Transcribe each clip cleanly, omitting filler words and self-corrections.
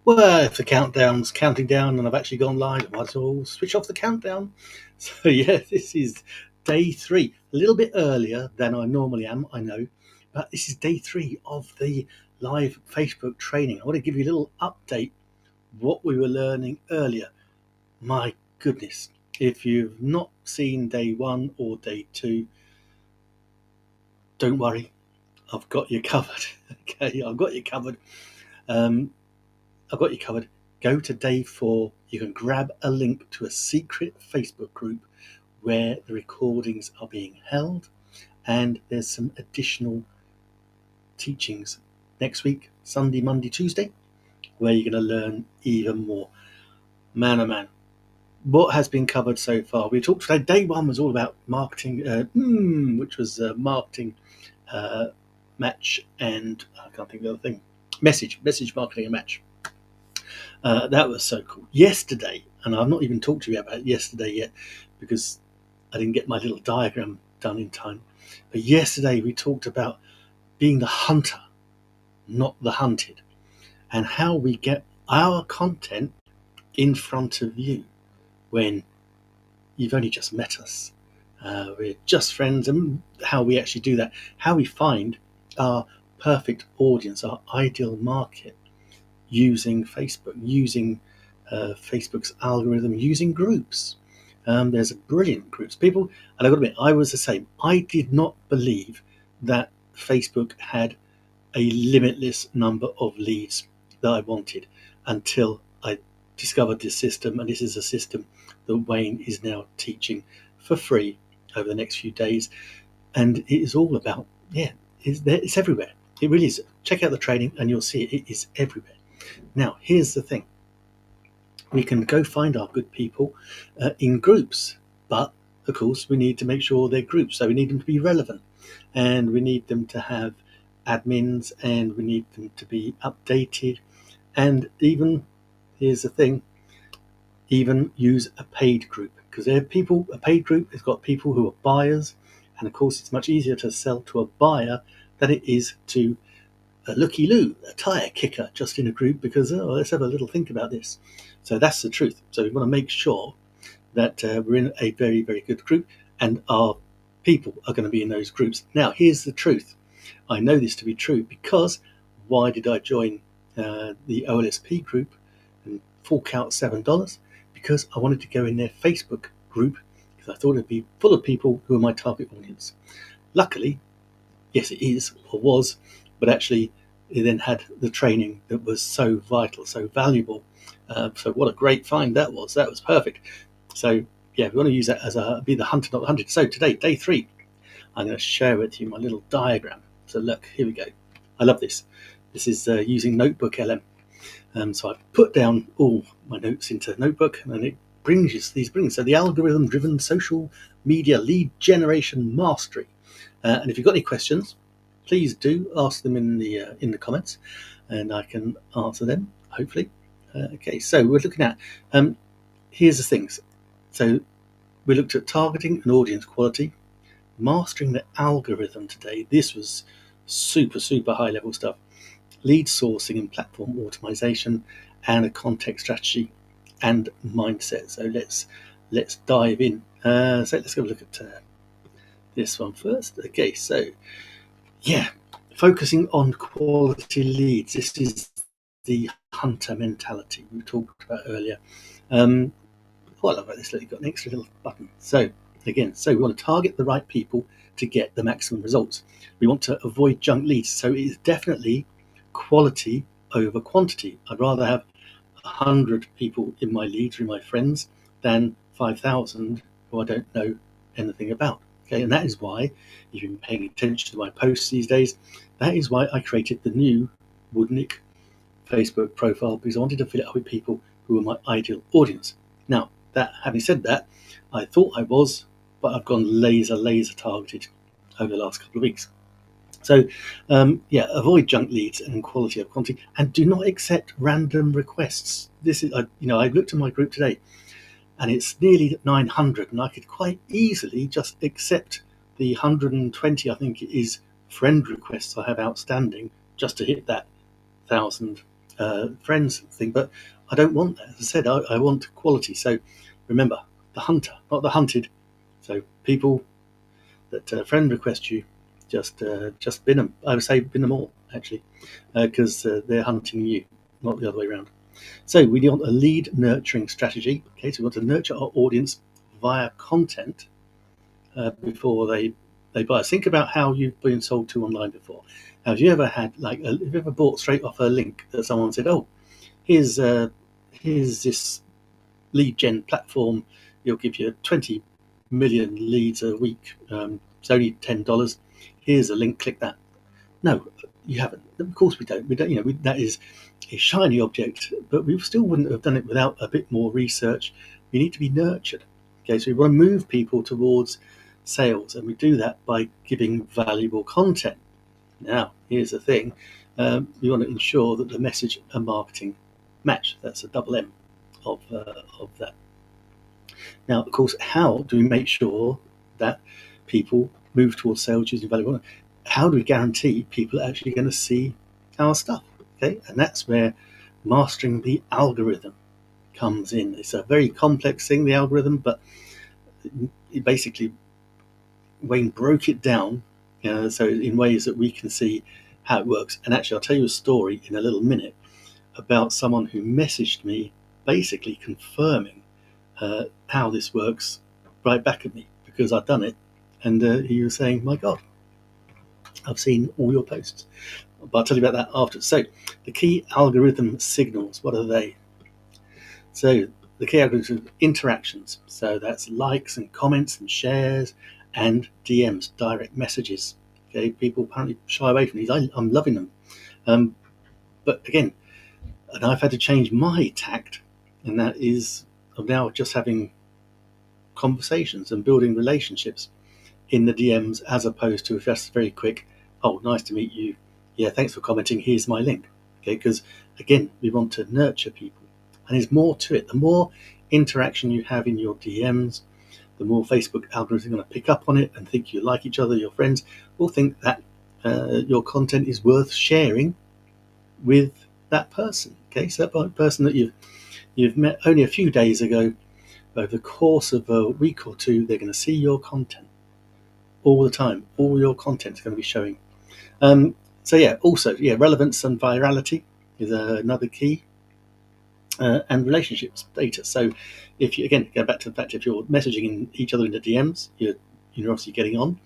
Well, if the countdown's counting down and I've actually gone live, I might as well switch off the countdown. So, yeah, this is day 3. A little bit earlier than I normally am, I know. But this is day 3 of the live Facebook training. I want to give you a little update what we were learning earlier. My goodness, if you've not seen day 1 or day 2, don't worry, I've got you covered. Okay, I've got you covered. I've got you covered. Go to day 4. You can grab a link to a secret Facebook group where the recordings are being held, and there's some additional teachings next week, Sunday, Monday, Tuesday, where you're going to learn even more. Man, oh man, what has been covered so far? We talked today. Day 1 was all about marketing, which was marketing, match, and I can't think of the other thing. Message marketing and match. That was so cool. Yesterday, and I've not even talked to you about yesterday yet because I didn't get my little diagram done in time. But yesterday we talked about being the hunter, not the hunted, and how we get our content in front of you when you've only just met us. We're just friends, and how we actually do that, how we find our perfect audience, our ideal market, using Facebook, using Facebook's algorithm, using groups. There's brilliant groups. People, and I've got to admit, I was the same. I did not believe that Facebook had a limitless number of leads that I wanted until I discovered this system. And this is a system that Wayne is now teaching for free over the next few days. And it is all about, it's everywhere. It really is. Check out the training and you'll see it is everywhere. Now, here's the thing. We can go find our good people in groups, but of course we need to make sure they're groups. So we need them to be relevant, and we need them to have admins, and we need them to be updated, and even, here's the thing, even use a paid group, because there are people, a paid group has got people who are buyers, and of course it's much easier to sell to a buyer than it is to a looky-loo, a tire kicker just in a group, because let's have a little think about this. So that's the truth. So we want to make sure that we're in a very, very good group, and our people are going to be in those groups. Now, here's the truth. I know this to be true because why did I join the OLSP group and fork out $7? Because I wanted to go in their Facebook group because I thought it'd be full of people who are my target audience. Luckily, yes, it is or was, but actually it then had the training that was so vital, so valuable. So what a great find that was. That was perfect. So yeah, we want to use that as be the hunter, not the hunted. So today, day 3, I'm going to share with you my little diagram. So look, here we go. I love this. This is using Notebook LM. So I've put down all my notes into Notebook, and it brings these. So the algorithm-driven social media lead generation mastery. And if you've got any questions, please do ask them in the comments, and I can answer them, hopefully. Okay, so we're looking at, here's the things. So we looked at targeting and audience quality, mastering the algorithm today. This was super, super high level stuff. Lead sourcing and platform automation, and a context strategy and mindset. So let's dive in. So let's go look at this one first. Okay, so yeah, focusing on quality leads. This is the hunter mentality we talked about earlier. I love this. You've got an extra little button. So again, we want to target the right people to get the maximum results. We want to avoid junk leads. So it is definitely quality over quantity. I'd rather have 100 people in my leads, or in my friends, than 5,000 who I don't know anything about. Okay, and that is why, if you've been paying attention to my posts these days, that is why I created the new Woodnick Facebook profile, because I wanted to fill it up with people who are my ideal audience. Now, having said that, I thought I was, but I've gone laser targeted over the last couple of weeks. So, avoid junk leads and quality of quantity, and do not accept random requests. This is, I looked at my group today, and it's nearly 900, and I could quite easily just accept the 120, I think it is, friend requests I have outstanding just to hit that 1,000 friends thing, but I don't want that. As I said, I want quality. So remember, the hunter, not the hunted. So people that friend request you, just bin them. I would say bin them all actually, because they're hunting you, not the other way around. So we want a lead nurturing strategy. Okay, so we want to nurture our audience via content before they buy. Think about how you've been sold to online before. Have you ever had have you ever bought straight off a link that someone said, "Oh, here's this lead gen platform. It'll give you 20 million leads a week. It's only $10. Here's a link. Click that." No, you haven't. Of course, we don't. We don't. That is a shiny object, but we still wouldn't have done it without a bit more research. We need to be nurtured. Okay, so we want to move people towards sales, and we do that by giving valuable content. Now, here's the thing: we want to ensure that the message and marketing match. That's a double M of that. Now, of course, how do we make sure that people move towards sales using valuable content? How do we guarantee people are actually going to see our stuff? Okay, and that's where mastering the algorithm comes in. It's a very complex thing, the algorithm, but it basically Wayne broke it down so in ways that we can see how it works. And actually, I'll tell you a story in a little minute about someone who messaged me basically confirming how this works right back at me because I'd done it. And he was saying, "My God, I've seen all your posts." But I'll tell you about that after. So the key algorithm signals, what are they? So the key algorithm interactions. So that's likes and comments and shares and DMs, direct messages. Okay, people apparently shy away from these. I'm loving them. But again, and I've had to change my tact, and that is of now just having conversations and building relationships in the DMs as opposed to just very quick, "Oh, nice to meet you. Yeah, thanks for commenting. Here's my link." Okay, because again, we want to nurture people, and there's more to it. The more interaction you have in your DMs, the more Facebook algorithms are going to pick up on it and think you like each other. Your friends will think that your content is worth sharing with that person. Okay, so that person that you've met only a few days ago, over the course of a week or two, they're going to see your content all the time. All your content is going to be showing. So yeah, also relevance and virality is another key, and relationships data. So if you again go back to the fact if you're messaging each other in the DMs, you're obviously getting on,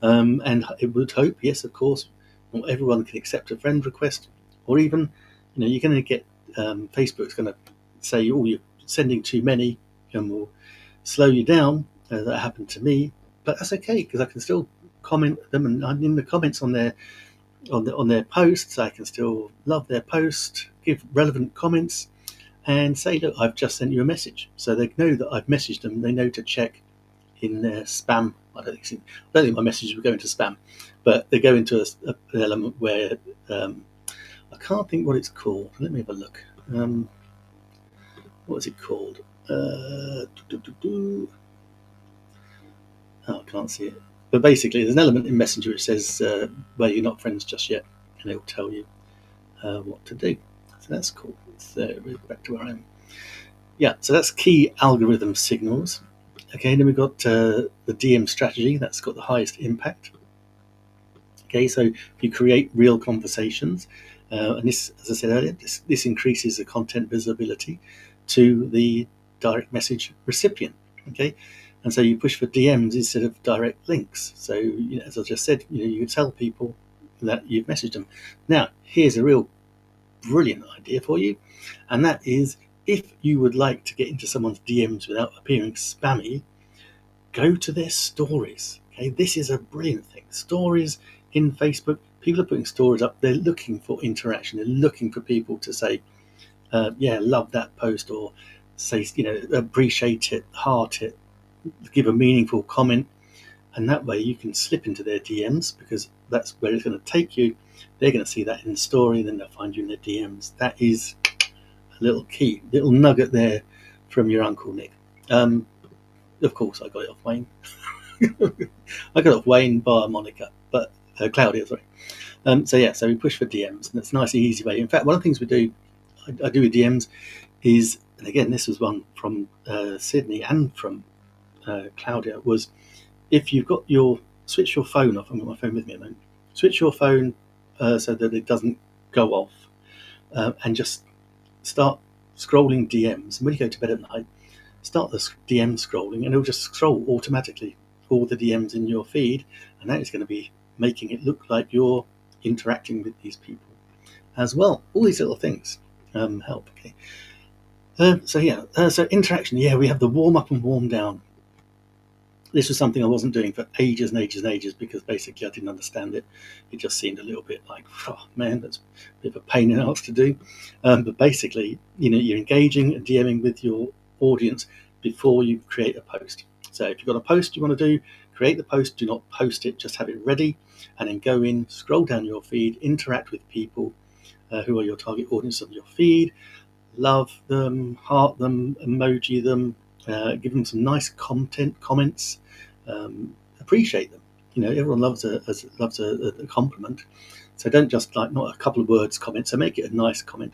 and it would hope, yes, of course, not everyone can accept a friend request, or even you're going to get Facebook's going to say, "Oh, you're sending too many," and will slow you down. That happened to me, but that's okay because I can still comment them, and I'm in the comments on their posts. I can still love their post, give relevant comments, and say, "Look, I've just sent you a message," so they know that I've messaged them. They know to check in their spam. I don't think my messages will go into spam, but they go into an element where I can't think what it's called. Let me have a look. What is it called? Oh, I can't see it. But basically, there's an element in Messenger which says, "Well, you're not friends just yet," and it will tell you what to do. So that's cool. So back to where I am. Yeah, so that's key algorithm signals. Okay, then we've got the DM strategy. That's got the highest impact. Okay, so you create real conversations, and this, as I said earlier, this increases the content visibility to the direct message recipient. Okay, and so you push for DMs instead of direct links. So as I just said, you tell people that you've messaged them. Now, here's a real brilliant idea for you, and that is if you would like to get into someone's DMs without appearing spammy, go to their stories. Okay, this is a brilliant thing. Stories in Facebook, people are putting stories up. They're looking for interaction. They're looking for people to say, "Yeah, love that post," or say, appreciate it, heart it, give a meaningful comment, and that way you can slip into their DMs because that's where it's going to take you. They're going to see that in the story, then they'll find you in their DMs. That is a little key, little nugget there from your Uncle Nick. Of course, I got it off Wayne. I got it off Wayne by Monica, but Claudia, sorry. So we push for DMs, and it's a nice, easy way. In fact, one of the things we do I do with DMs is, and again, this was one from Sydney and from Claudia, was if you've got switch your phone off. I've got my phone with me at the moment. Switch your phone so that it doesn't go off, and just start scrolling DMs. And when you go to bed at night, start the DM scrolling, and it'll just scroll automatically all the DMs in your feed, and that is going to be making it look like you're interacting with these people as well. All these little things help. Okay. So interaction. Yeah, we have the warm up and warm down. This was something I wasn't doing for ages and ages and ages because basically I didn't understand it. It just seemed a little bit like, oh man, that's a bit of a pain in the ass to do. But basically, you're engaging and DMing with your audience before you create a post. So if you've got a post you want to do, create the post, do not post it, just have it ready, and then go in, scroll down your feed, interact with people who are your target audience on your feed, love them, heart them, emoji them, give them some nice comments, appreciate them. Everyone loves a compliment, so don't just like not a couple of words comment. So make it a nice comment.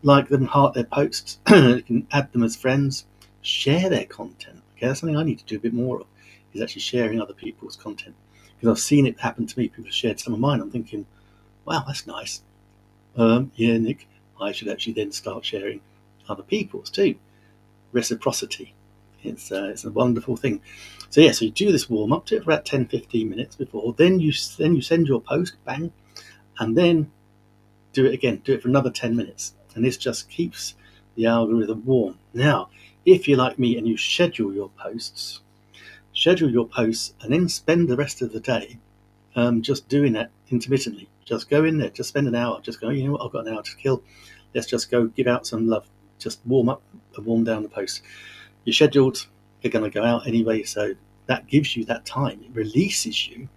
Like them, heart their posts. You can add them as friends, share their content. Okay, that's something I need to do a bit more of, is actually sharing other people's content, because I've seen it happen to me. People have shared some of mine. I'm thinking, wow, that's nice. Yeah, Nick, I should actually then start sharing other people's too. Reciprocity. It's a wonderful thing. So you do this warm up, to it for about 10-15 minutes before. Then you send your post, bang, and then do it again. Do it for another 10 minutes, and this just keeps the algorithm warm. Now, if you're like me and you schedule your posts, and then spend the rest of the day just doing that intermittently. Just go in there, just spend an hour, just go, you know what, I've got an hour to kill. Let's just go give out some love, just warm up and warm down the post. You're scheduled, you're going to go out anyway, so that gives you that time. It releases you,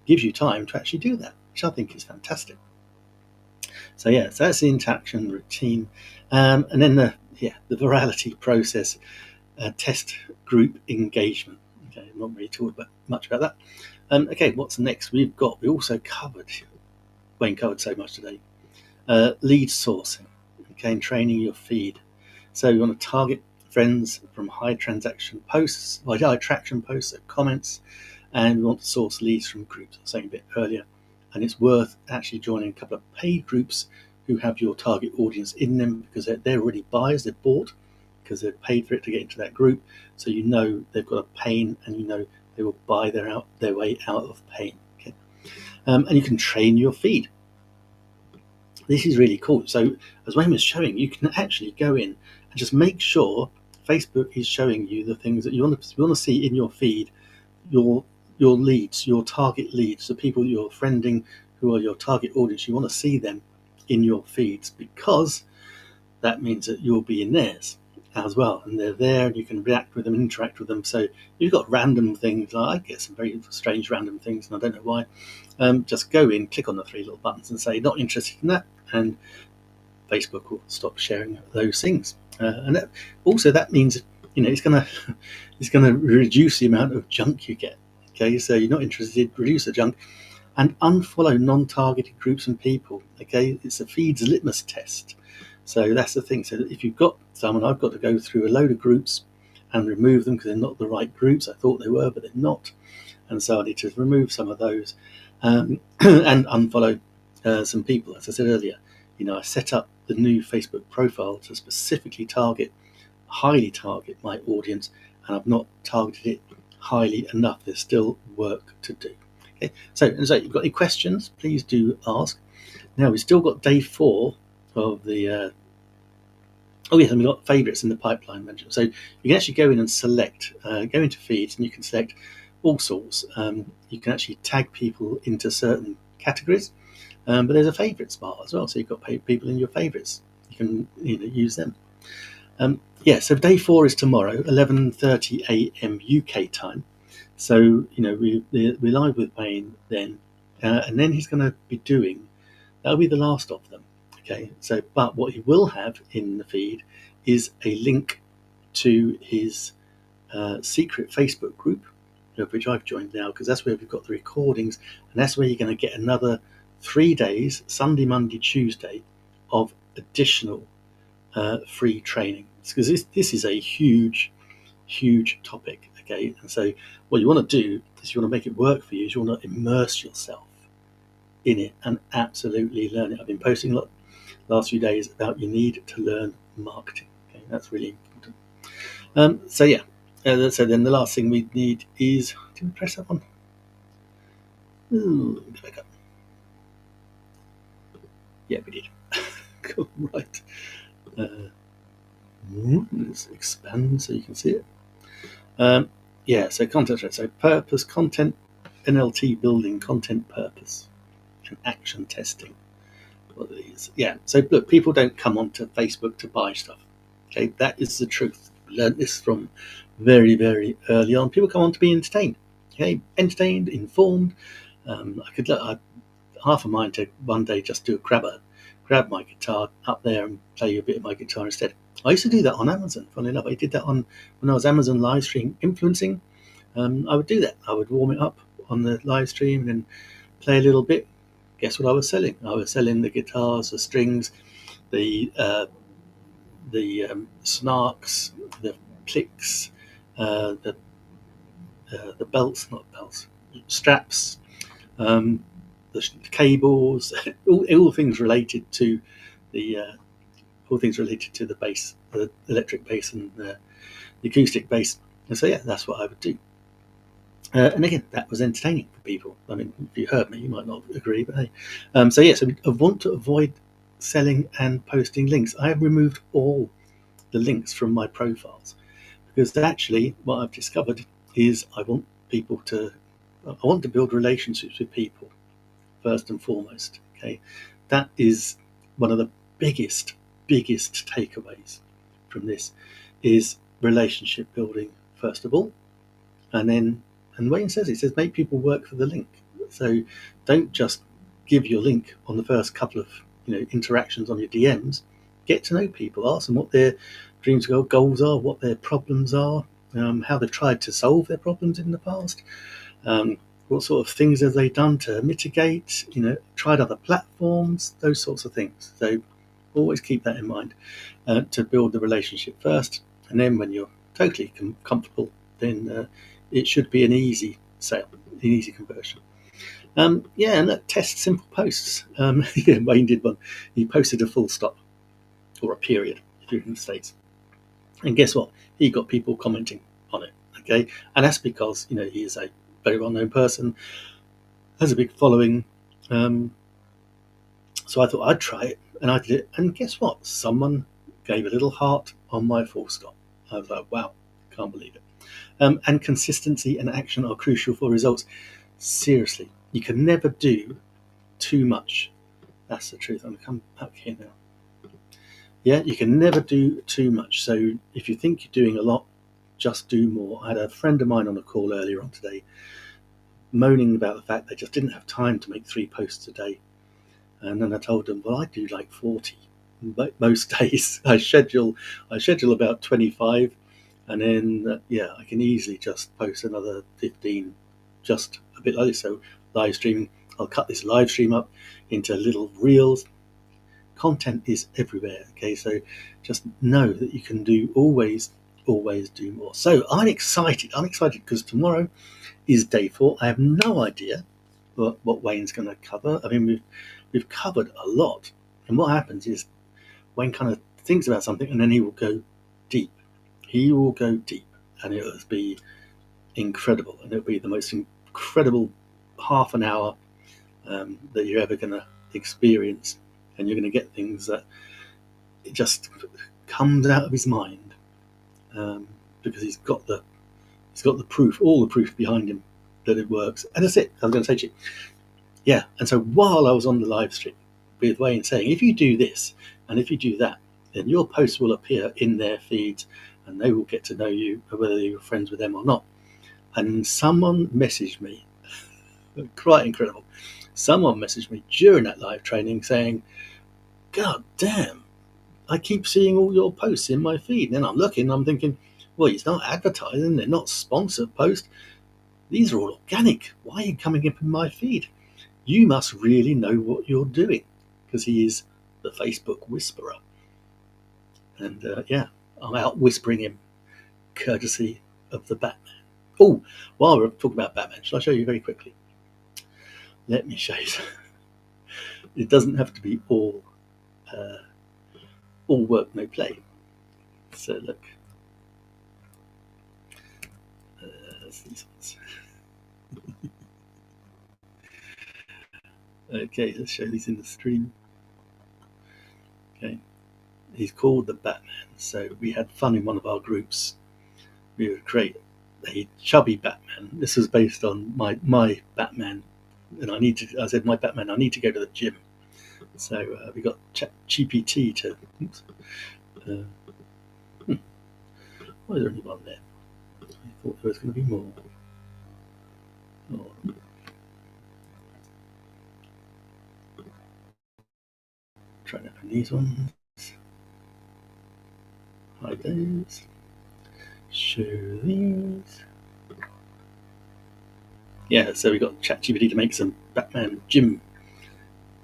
gives you time to actually do that, which I think is fantastic. So that's the interaction routine. And then the virality process, test group engagement. Okay, I'm not really talking much about that. Okay, what's next? We also covered, Wayne covered so much today, lead sourcing, okay, and training your feed. So you want to target friends from high traction posts, or comments, and we want to source leads from groups. I was saying a bit earlier, and it's worth actually joining a couple of paid groups who have your target audience in them, because they're already buyers, they've bought, because they've paid for it to get into that group. So they've got a pain, and they will buy their way out of pain. Okay, and you can train your feed. This is really cool. So as Wayne was showing, you can actually go in and just make sure Facebook is showing you the things that you want to see in your feed, your leads, your target leads, the people you're friending who are your target audience. You want to see them in your feeds, because that means that you'll be in theirs as well, and they're there, and you can react with them, interact with them. So you've got random things. I get some very strange random things, and I don't know why. Just go in, click on the three little buttons, and say not interested in that, and Facebook will stop sharing those things. And that means it's going to reduce the amount of junk you get. Okay, so you're not interested, reduce the junk, and unfollow non-targeted groups and people. Okay, it's a feeds litmus test. So that's the thing. So if you've got someone, I've got to go through a load of groups and remove them because they're not the right groups. I thought they were, but they're not. And so I need to remove some of those and unfollow some people. As I said earlier, I set up the new Facebook profile to specifically highly target my audience, and I've not targeted it highly enough. There's still work to do. Okay, so you've got any questions, please do ask. Now we've still got day 4 of the and we've got favorites in the pipeline manager. So you can actually go in and select, go into feeds, and you can select all sorts. You can actually tag people into certain categories, but there's a favorites bar as well. So you've got people in your favorites. You can use them. So day 4 is tomorrow, 11:30 a.m. UK time. So we're live with Wayne then, and then he's going to be doing. That'll be the last of them. Okay. So, but what he will have in the feed is a link to his secret Facebook group, which I've joined now, because that's where we've got the recordings, and that's where you're going to get another 3 days, Sunday, Monday, Tuesday, of additional free training, because this is a huge topic. Okay, and so what you want to do is you want to make it work for you. Is you want to immerse yourself in it and absolutely learn it. I've been posting a lot last few days about you need to learn marketing. Okay, that's really important. So yeah, so then the last thing we need is, did we press that one? Ooh, let me go back up. Yeah, we did. Cool, right. Let's expand so you can see it. Yeah, so content, so purpose, content, NLT building, content purpose, and action testing. What are these? Yeah, so look, people don't come onto Facebook to buy stuff. Okay, that is the truth. We learned this from very early on. People come on to be entertained. Okay, entertained, informed. I could half of mine to one day just do grab my guitar up there and play a bit of my guitar instead. I used to do that on Amazon. Funnily enough, I did that when I was Amazon live stream influencing. I would do that. I would warm it up on the live stream and then play a little bit. Guess what I was selling? I was selling the guitars, the strings, the snarks, the clicks, the belts, not belts, straps, the cables, all things related to the bass, the electric bass and the acoustic bass. And so yeah, that's what I would do. And again, that was entertaining for people. I mean, if you heard me, you might not agree, but hey. So yeah, so I want to avoid selling and posting links. I have removed all the links from my profiles because actually what I've discovered is I want to build relationships with people first and foremost. Okay, that is one of the biggest takeaways from this is relationship building first of all, and Wayne says it says make people work for the link. So don't just give your link on the first couple of interactions on your DMs. Get to know people, ask them what their dreams, goals are, what their problems are, how they've tried to solve their problems in the past, what sort of things have they done to mitigate, tried other platforms, those sorts of things. So always keep that in mind to build the relationship first, and then when you're totally comfortable, then it should be an easy sale, an easy conversion. And test simple posts. Wayne did one. He posted a full stop or a period if you're in the States. And guess what? He got people commenting on it. Okay, and that's because he is a very well-known person, has a big following. So I thought I'd try it, and I did it. And guess what? Someone gave a little heart on my full stop. I was like, wow, can't believe it. And consistency and action are crucial for results. Seriously, you can never do too much. That's the truth. I'm going to come back here now. Yeah, you can never do too much. So if you think you're doing a lot, just do more. I had a friend of mine on a call earlier on today moaning about the fact they just didn't have time to make 3 posts a day. And then I told them, well, I do like 40 most days. I schedule about 25, and then I can easily just post another 15, just a bit like this. So live streaming, I'll cut this live stream up into little reels. Content is everywhere. Okay, so just know that you can always do more. So I'm excited because tomorrow is day 4. I have no idea what Wayne's going to cover. I mean, we've covered a lot, and what happens is Wayne kind of thinks about something and then he will go deep. And it will be incredible, and it'll be the most incredible half an hour that you're ever going to experience, and you're going to get things that it just comes out of his mind because he's got the proof, all the proof behind him that it works. And that's it. I was going to say to you, yeah. And so while I was on the live stream with Wayne saying, if you do this and if you do that, then your posts will appear in their feeds and they will get to know you, whether you're friends with them or not. And someone messaged me, quite incredible. Someone messaged me during that live training saying, God damn, I keep seeing all your posts in my feed. And then I'm looking, I'm thinking, well, it's not advertising, they're not sponsored posts. These are all organic. Why are you coming up in my feed? You must really know what you're doing, because he is the Facebook Whisperer. And yeah, I'm out whispering him, courtesy of the Batman. Oh, while we're talking about Batman, shall I show you very quickly? Let me show you. It doesn't have to be all work, no play. So look, these ones. Okay, let's show these in the stream. Okay, he's called the Batman. So we had fun in one of our groups. We would create a chubby Batman. This was based on my Batman, and I said, my Batman, I need to go to the gym. So we got ChatGPT to. Oops, why is there only one there? I thought there was going to be more. Oh. Try to open these ones. Hide those. Show these. Yeah, so we got ChatGPT to make some Batman gym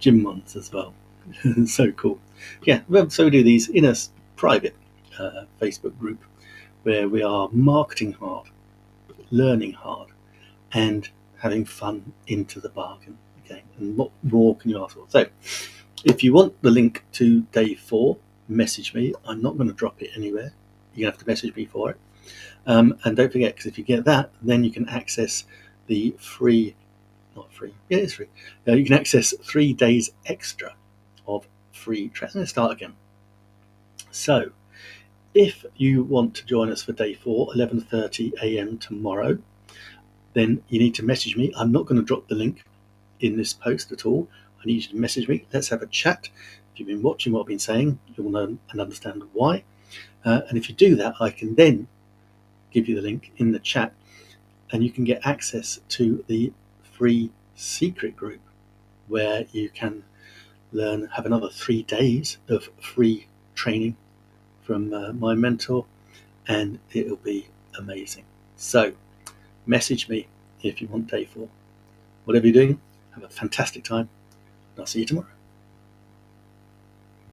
ones as well. So cool. Yeah, well, so we do these in a private Facebook group where we are marketing hard, learning hard, and having fun into the bargain. Okay, and what more can you ask for? So, if you want the link to day 4, message me. I'm not going to drop it anywhere. You're going to have to message me for it. And don't forget, because if you get that, then you can access the free, not free, yeah, it's free. You can access 3 days extra of free training. Let's start again. So, if you want to join us for day 4, 11:30 a.m. tomorrow, then you need to message me. I'm not going to drop the link in this post at all. I need you to message me. Let's have a chat. If you've been watching what I've been saying, you'll know and understand why. And if you do that, I can then give you the link in the chat, and you can get access to the free secret group where you can have another 3 days of free training from my mentor, and it'll be amazing. So message me if you want day 4. Whatever you're doing, have a fantastic time, and I'll see you tomorrow.